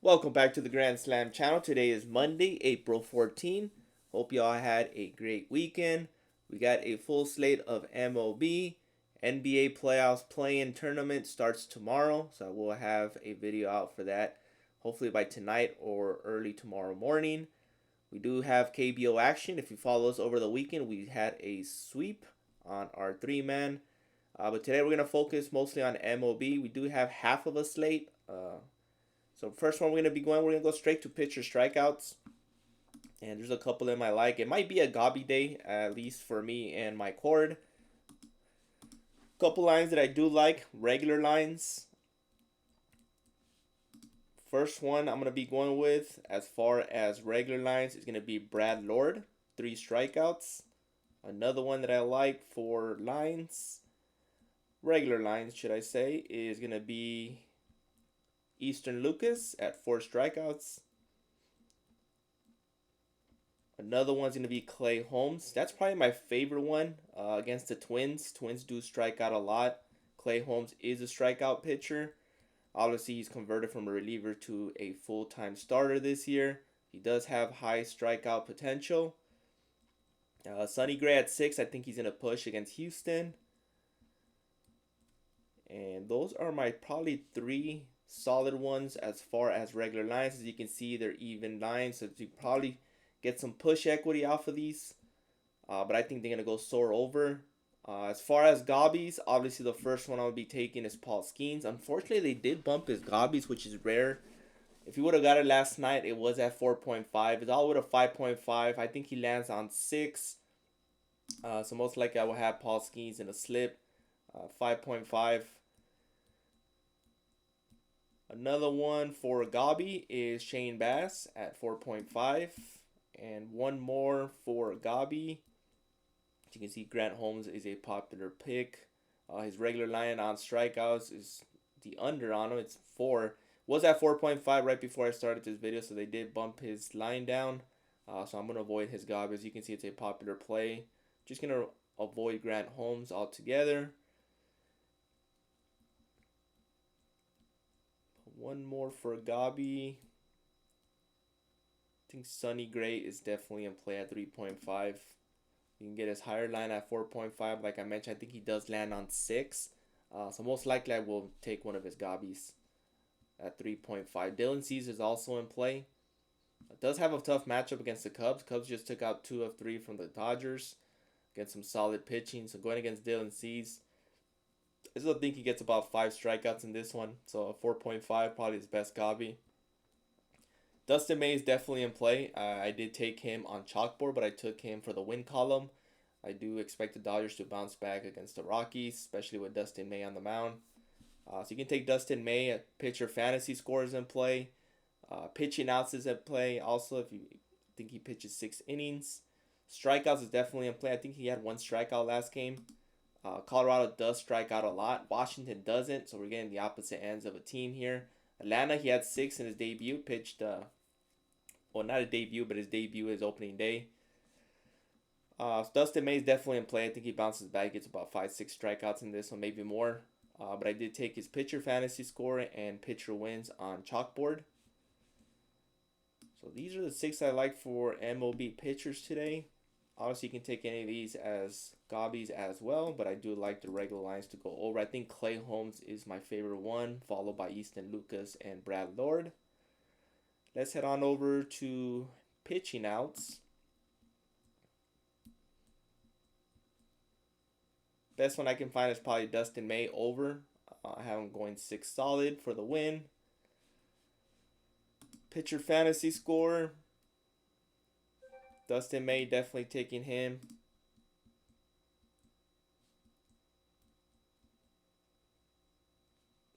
Welcome back to the Grand Slam channel. Today is Monday, April 14. Hope y'all had a great weekend. We got a full slate of MLB. NBA playoffs play-in tournament starts tomorrow, so we'll have a video out for that hopefully by tonight or early tomorrow morning. We do have KBO action. If you follow us over the weekend, we had a sweep on our three-man. But today we're going to focus mostly on MLB. We do have half of a slate. So first one we're going to be we're going to go straight to pitcher strikeouts. And there's a couple in my like. It might be a gobby day, at least for me and my cord. Couple lines that I do like, regular lines. First one I'm going to be going with as far as regular lines is going to be Brad Lord, 3 strikeouts. Another one that I like for lines, regular lines should I say, is going to be Easton Lucas at 4 strikeouts. Another one's going to be Clay Holmes. That's probably my favorite one against the Twins. Twins do strike out a lot. Clay Holmes is a strikeout pitcher. Obviously, he's converted from a reliever to a full-time starter this year. He does have high strikeout potential. Sonny Gray at 6. I think he's going to push against Houston. And those are my probably 3 solid ones as far as regular lines. As you can see, they're even lines, so you probably get some push equity off of these. But I think they're going to go soar over. As far as gobbies, obviously the first one I'll be taking is Paul Skeens. Unfortunately, they did bump his gobbies, which is rare. If he would have got it last night, it was at 4.5. It's all with a 5.5. I think he lands on 6. So most likely I will have Paul Skeens in a slip. 5.5. Another one for Gobby is Shane Bass at 4.5. And one more for Gobby. As you can see, Grant Holmes is a popular pick. His regular line on strikeouts is the under on him. It's 4. Was at 4.5 right before I started this video, so they did bump his line down. So I'm going to avoid his Gobby. As you can see, it's a popular play. Just going to avoid Grant Holmes altogether. One more for Gobby. I think Sonny Gray is definitely in play at 3.5. You can get his higher line at 4.5. Like I mentioned, I think he does land on 6. So most likely I will take one of his Gobbies at 3.5. Dylan Cease is also in play. It does have a tough matchup against the Cubs. Cubs just took out 2 of 3 from the Dodgers. Against some solid pitching. So going against Dylan Cease, I still think he gets about 5 strikeouts in this one. So a 4.5, probably his best Gobby. Dustin May is definitely in play. I did take him on chalkboard, but I took him for the win column. I do expect the Dodgers to bounce back against the Rockies, especially with Dustin May on the mound. So you can take Dustin May at pitcher fantasy scores in play. Pitching outs is at play. Also, if you think he pitches 6 innings. Strikeouts is definitely in play. I think he had 1 strikeout last game. Colorado does strike out a lot. Washington doesn't, so we're getting the opposite ends of a team here. Atlanta, he had 6 in his debut. Pitched, well, not a debut, but his debut is opening day. Dustin May is definitely in play. I think he bounces back, gets about 5-6 strikeouts in this one, maybe more. But I did take his pitcher fantasy score and pitcher wins on chalkboard. So these are the 6 I like for MLB pitchers today. Obviously, you can take any of these as gobbies as well, but I do like the regular lines to go over. I think Clay Holmes is my favorite one, followed by Easton Lucas and Brad Lord. Let's head on over to pitching outs. Best one I can find is probably Dustin May over. I have him going 6 solid for the win. Pitcher fantasy score. Dustin May, definitely taking him.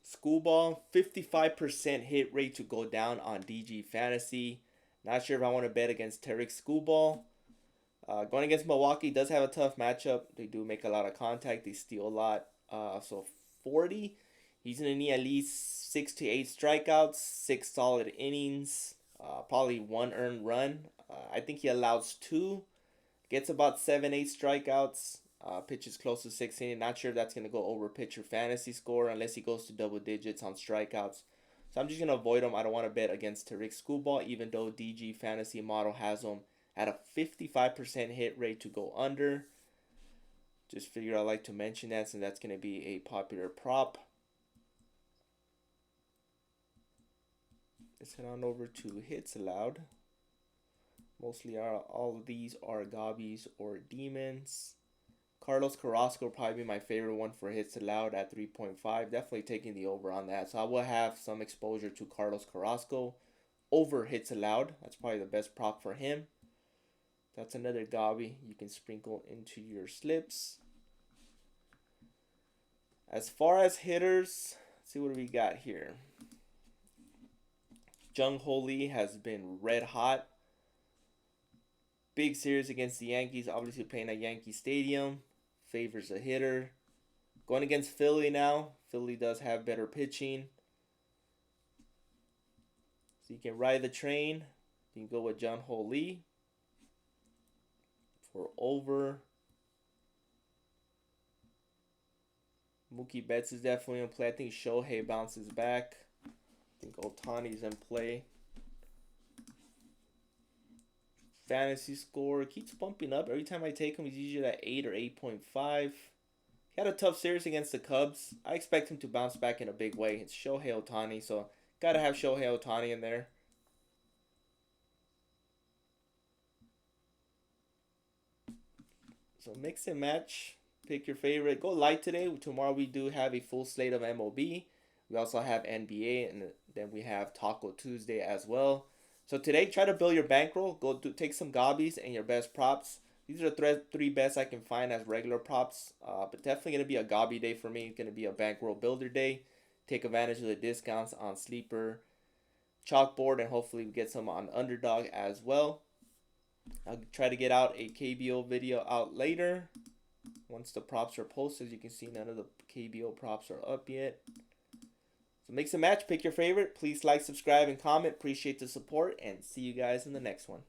Schoolball, 55% hit rate to go down on DG Fantasy. Not sure if I want to bet against Tarek Schoolball. Going against Milwaukee does have a tough matchup. They do make a lot of contact. They steal a lot. So 40. He's going to need at least 6 to 8 strikeouts, 6 solid innings, probably 1 earned run. I think he allows 2. Gets about 7-8 strikeouts. Pitches close to 16. Not sure if that's going to go over pitcher fantasy score unless he goes to double digits on strikeouts. So I'm just going to avoid him. I don't want to bet against Tariq Schoolball, even though DG Fantasy Model has him at a 55% hit rate to go under. Just figured I'd like to mention that since that's going to be a popular prop. Let's head on over to hits allowed. Mostly all of these are Gobbies or Demons. Carlos Carrasco will probably be my favorite one for hits allowed at 3.5. Definitely taking the over on that. So I will have some exposure to Carlos Carrasco over hits allowed. That's probably the best prop for him. That's another Gobby you can sprinkle into your slips. As far as hitters, let's see what we got here. Jung Ho Lee has been red hot. Big series against the Yankees, obviously playing at Yankee Stadium. Favors a hitter. Going against Philly now. Philly does have better pitching. So you can ride the train. You can go with Jung Ho Lee for over. Mookie Betts is definitely in play. I think Shohei bounces back. I think Ohtani's in play. Fantasy score keeps bumping up. Every time I take him, he's usually at 8 or 8.5. He had a tough series against the Cubs. I expect him to bounce back in a big way. It's Shohei Ohtani, so got to have Shohei Ohtani in there. So mix and match. Pick your favorite. Go light today. Tomorrow we do have a full slate of MLB. We also have NBA, and then we have Taco Tuesday as well. So today, try to build your bankroll. Take some Gobbies and your best props. These are the three best I can find as regular props. But definitely going to be a Gobby day for me. It's going to be a bankroll builder day. Take advantage of the discounts on Sleeper, Chalkboard, and hopefully we get some on Underdog as well. I'll try to get out a KBO video out later. Once the props are posted, as you can see, none of the KBO props are up yet. So mix and match, pick your favorite. Please like, subscribe, and comment. Appreciate the support, and see you guys in the next one.